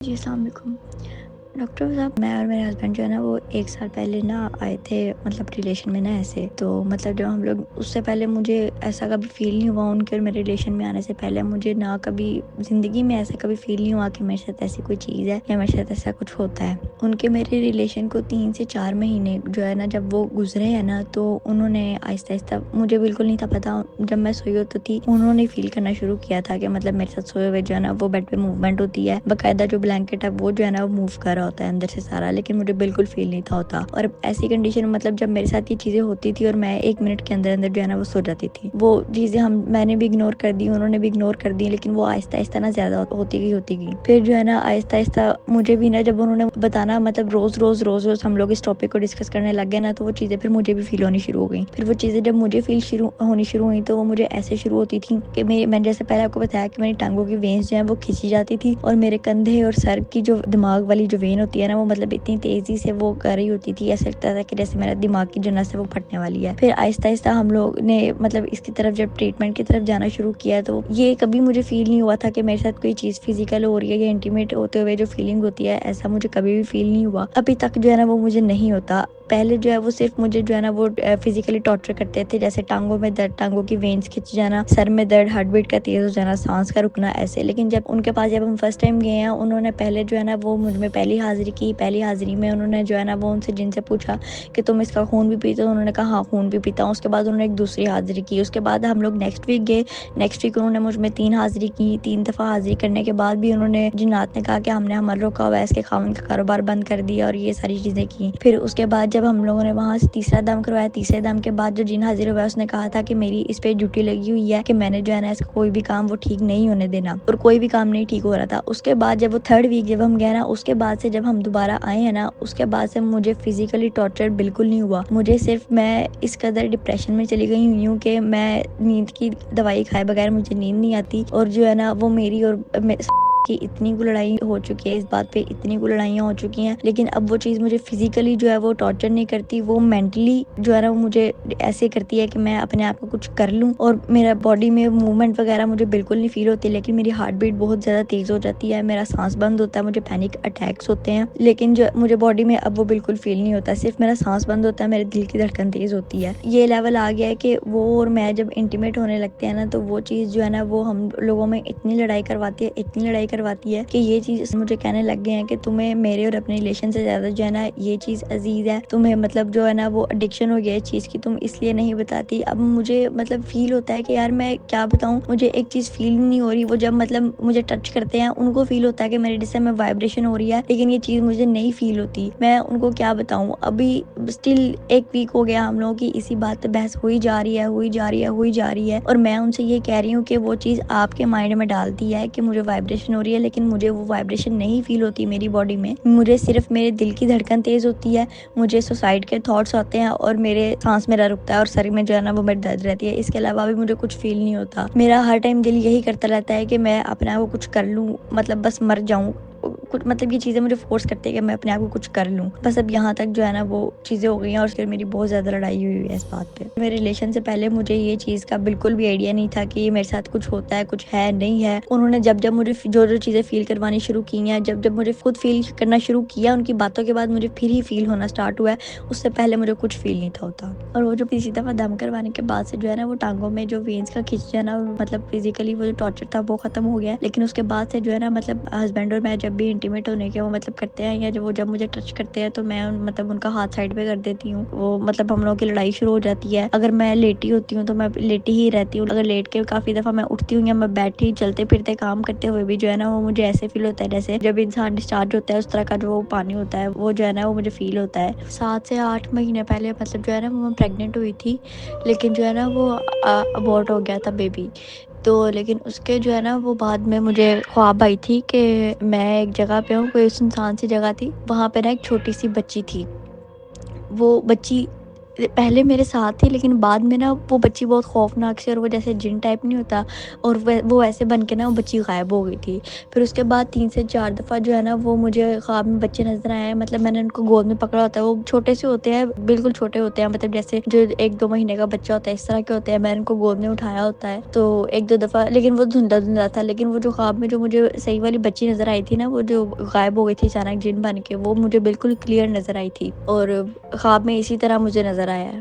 जी, अस्सलाम वालेकुम। डॉक्टर साहब, मैं और मेरे हस्बैंड जो है ना वो 1 साल पहले ना आए थे, मतलब रिलेशन में ना ऐसे। तो मतलब जब हम लोग, उससे पहले मुझे ऐसा कभी फ़ील नहीं हुआ, उनके और मेरे रिलेशन में आने से पहले मुझे ना कभी ज़िंदगी में ऐसा कभी फ़ील नहीं हुआ कि मेरे साथ ऐसी कोई चीज़ है या मेरे साथ ऐसा कुछ होता है। उनके मेरे रिलेशन को 3 से 4 महीने जो है ना जब वो गुज़रे हैं ना, तो उन्होंने आहिस्ता-आहिस्ता, मुझे बिल्कुल नहीं था पता, जब मैं सोई होती थी उन्होंने फ़ील करना शुरू किया था कि मतलब मेरे साथ सोए हुए जो है ना वो बेड पे मूवमेंट होती है, बाकायदा जो ब्लैंकेट है वो जो है ना वो मूव कर रहा होता है अंदर से सारा, लेकिन मुझे बिल्कुल फ़ील नहीं था होता। और ऐसी कंडीशन में मतलब जब मेरे साथ ये चीज़ें होती थी और मैं 1 मिनट के अंदर-अंदर जो है ना वो सो जाती थी। वो चीज़ें मैंने भी इग्नोर कर दी, उन्होंने भी इग्नोर कर दी, लेकिन वो आहिस्ता-आहिस्ता ना ज़्यादा होती गई। फिर जो है ना आहिस्ता-आहिस्ता मुझे भी ना, जब उन्होंने बताना मतलब रोज़ हम लोग इस टॉपिक को डिस्कस करने लग गए ना, तो वो चीज़ें फिर मुझे भी फ़ील होनी शुरू हो गई। फिर वो चीज़ें जब मुझे होनी शुरू हुई, तो वो मुझे ऐसे शुरू होती थी कि मैंने जैसे पहले आपको बताया कि मेरी टाँगों की वेन्स जो हैं वो खींची जाती थी, और मेरे कंधे और सर की जो दिमाग वाली जो वेन होती है ना, वो मतलब इतनी तेज़ी से वो कर रही होती थी, ऐसा लगता था कि जैसे मेरा दिमाग की जो नस है वो फटने वाली है। फिर आहिस्ता-आहिस्ता हम लोग ने मतलब इसकी तरफ, जब ट्रीटमेंट की तरफ जाना शुरू किया, तो ये कभी मुझे फ़ील नहीं हुआ था कि मेरे साथ कोई चीज़ फ़िज़िकल हो रही है या इंटीमेट होते हुए जो फ़ीलिंग होती है, ऐसा मुझे कभी भी फ़ील नहीं हुआ। अभी तक जो है ना वो मुझे नहीं होता। पहले जो है वो सिर्फ मुझे जो है ना वो फिज़िकली टॉर्चर करते थे, जैसे टाँगों में दर्द, टाँगों की वेन्स खिंच जाना, सर में दर्द, हार्ट बीट का तेज़ हो जाना, साँस का रुकना, ऐसे। लेकिन जब उनके पास जब हम फर्स्ट टाइम गए हैं, उन्होंने पहले जो है ना वो मुझ में पहली हाज़िरी की। पहली हाज़िरी में उन्होंने जो है ना वो उनसे जिनसे पूछा कि तुम इसका खून भी पीते हो? उन्होंने कहा हाँ, खून भी पीता हूँ। उसके बाद उन्होंने एक दूसरी हाज़िरी की। उसके बाद हम लोग नेक्स्ट वीक गए। नेक्स्ट वीक उन्होंने मुझ में 3 हाज़िरी की। 3 दफ़ा हाज़िरी करने के बाद भी उन्होंने, जिन्नात ने कहा कि हमने अमल रोका हुआ है, इसके खाविंद का कारोबार बंद कर दिया, और ये सारी चीज़ें की। फिर उसके बाद जब हम लोगों ने वहाँ से तीसरा दम करवाया, तीसरे दम के बाद जो जिन हाज़िर हुआ, उसने कहा था कि मेरी इस पे ड्यूटी लगी हुई है कि मैंने जो है ना इसका कोई भी काम वो ठीक नहीं होने देना, और कोई भी काम नहीं ठीक हो रहा था। उसके बाद जब वो थर्ड वीक जब हम गए ना, उसके बाद से जब हम दोबारा आए हैं ना, उसके बाद से मुझे फिज़िकली टॉर्चर बिल्कुल नहीं हुआ। मुझे सिर्फ, मैं इस कदर डिप्रेशन में चली गई हुई हूँ कि मैं नींद की दवाई खाए बगैर मुझे नींद नहीं आती, और जो है ना वो मेरी और कि इतनी को लड़ाई हो चुकी है इस बात पे, इतनी को लड़ाइयाँ हो चुकी हैं, लेकिन अब वो चीज़ मुझे फिज़िकली जो है वो टॉर्चर नहीं करती, वो मेंटली जो है ना वो मुझे ऐसे करती है कि मैं अपने आप को कुछ कर लूँ, और मेरा बॉडी में मूवमेंट वगैरह मुझे बिल्कुल नहीं फ़ील होती, लेकिन मेरी हार्ट बीट बहुत ज़्यादा तेज़ हो जाती है, मेरा सांस बंद होता है, मुझे पैनिक अटैक्स होते हैं, लेकिन जो मुझे बॉडी में अब वो बिल्कुल फ़ील नहीं होता, सिर्फ मेरा सांस बंद होता है, मेरे दिल की धड़कन तेज़ होती है। ये लेवल आ गया है कि वो और मैं जब इंटीमेट होने लगते हैं ना, तो वो चीज़ जो है ना वो हम लोगों में इतनी लड़ाई करवाती है कि ये चीज़ मुझे कहने लग गए हैं कि तुम्हें मेरे और अपने रिलेशन से ज़्यादा जो है ना ये चीज़ अजीज़ है, तुम्हें मतलब जो है ना वो एडिक्शन हो गया है चीज़ की, तुम इसलिए नहीं बताती। अब मुझे मतलब फ़ील होता है कि यार मैं क्या बताऊँ, मुझे एक चीज़ फ़ील नहीं हो रही, वो जब मतलब मुझे टच करते हैं उनको फ़ील होता है कि मेरे जिस्म में वाइब्रेशन हो रही है, लेकिन ये चीज़ मुझे नहीं फ़ील होती। मैं उनको क्या बताऊँ? अभी स्टिल 1 वीक हो गया हम लोगों की इसी बात पे बहस हुई जा रही है, और मैं उनसे ये कह रही हूँ कि वो चीज़ आपके माइंड में डाल दी है कि मुझे वाइब्रेशन हो रही है, लेकिन मुझे वो वाइब्रेशन नहीं फ़ील होती मेरी बॉडी में। मुझे सिर्फ मेरे दिल की धड़कन तेज़ होती है, मुझे सुसाइड के थॉट्स आते हैं, और मेरे सांस मेरा रुकता है, और सर में जो है ना वो मेरी दर्द रहती है। इसके अलावा भी मुझे कुछ फ़ील नहीं होता। मेरा हर टाइम दिल यही करता रहता है कि मैं अपने आप को कुछ कर लूँ, मतलब बस मर जाऊँ। कुछ मतलब ये चीज़ें मुझे फ़ोर्स करती है कि मैं अपने आप को कुछ कर लूँ। बस अब यहाँ तक जो है ना वो चीज़ें हो गई हैं, और फिर मेरी बहुत ज़्यादा लड़ाई हुई है इस बात पे। मेरे रिलेशन से पहले मुझे ये चीज़ का बिल्कुल भी आइडिया नहीं था कि मेरे साथ कुछ होता है, कुछ है, नहीं है। उन्होंने जब मुझे जो चीज़ें फ़ील करवानी शुरू की हैं, जब मुझे खुद फ़ील करना शुरू किया, उनकी बातों के बाद मुझे फिर ही फ़ील होना स्टार्ट हुआ है। उससे पहले मुझे कुछ फ़ील नहीं था होता। और वो जो तीसरी दफ़ा दम करवाने के बाद से जो है ना वो टाँगों में जो वेन्स का खिंच जाना, मतलब फ़िज़िकली वो जो टॉर्चर था वो ख़त्म हो गया है। लेकिन उसके बाद से जो है ना मतलब हस्बैंड और मैं जब भी इंटीमेट होने के वो मतलब करते हैं, या जब मुझे टच करते हैं, तो मैं मतलब उनका हाथ साइड पे कर देती हूँ। वो मतलब हम लोगों की लड़ाई शुरू हो जाती है। अगर मैं लेटी होती हूँ तो मैं लेटी ही रहती हूँ। अगर लेट के काफ़ी दफ़ा मैं उठती हूँ, या मैं बैठी चलते फिरते काम करते हुए भी जो है ना वो मुझे ऐसे फ़ील होता है जैसे जब इंसान डिस्चार्ज होता है उस तरह का जो पानी होता है वो जो है ना वो मुझे फ़ील होता है। 7 से 8 महीने पहले मतलब जो है ना वो मैं प्रेग्नेंट हुई थी, लेकिन जो है ना वो अबॉर्ट हो गया था बेबी। तो लेकिन उसके जो है ना वो बाद में मुझे ख्वाब आई थी कि मैं एक जगह पे हूँ, कोई सुनसान सी जगह थी, वहाँ पे ना एक छोटी सी बच्ची थी। वो बच्ची پہلے میرے ساتھ تھی لیکن بعد میں نا وہ بچی بہت خوفناک سی، اور وہ جیسے جن ٹائپ نہیں ہوتا، اور وہ ایسے بن کے نا وہ بچی غائب ہو گئی تھی۔ پھر اس کے بعد 3 سے 4 دفعہ جو ہے نا وہ مجھے خواب میں بچے نظر آئے ہیں، مطلب میں نے ان کو گود میں پکڑا ہوتا ہے، وہ چھوٹے سے ہوتے ہیں، بالکل چھوٹے ہوتے ہیں، مطلب جیسے جو 1-2 مہینے کا بچہ ہوتا ہے اس طرح کے ہوتے ہیں، میں نے ان کو گود میں اٹھایا ہوتا ہے۔ تو 1-2 دفعہ، لیکن وہ دھندلا دھندلا تھا، لیکن وہ جو خواب میں جو مجھے صحیح والی بچی نظر آئی تھی نا، وہ جو غائب ہو گئی تھی اچانک جن بن کے، وہ مجھے بالکل کلیئر نظر آئی تھی، اور خواب میں اسی طرح مجھے نظر آیا ہے۔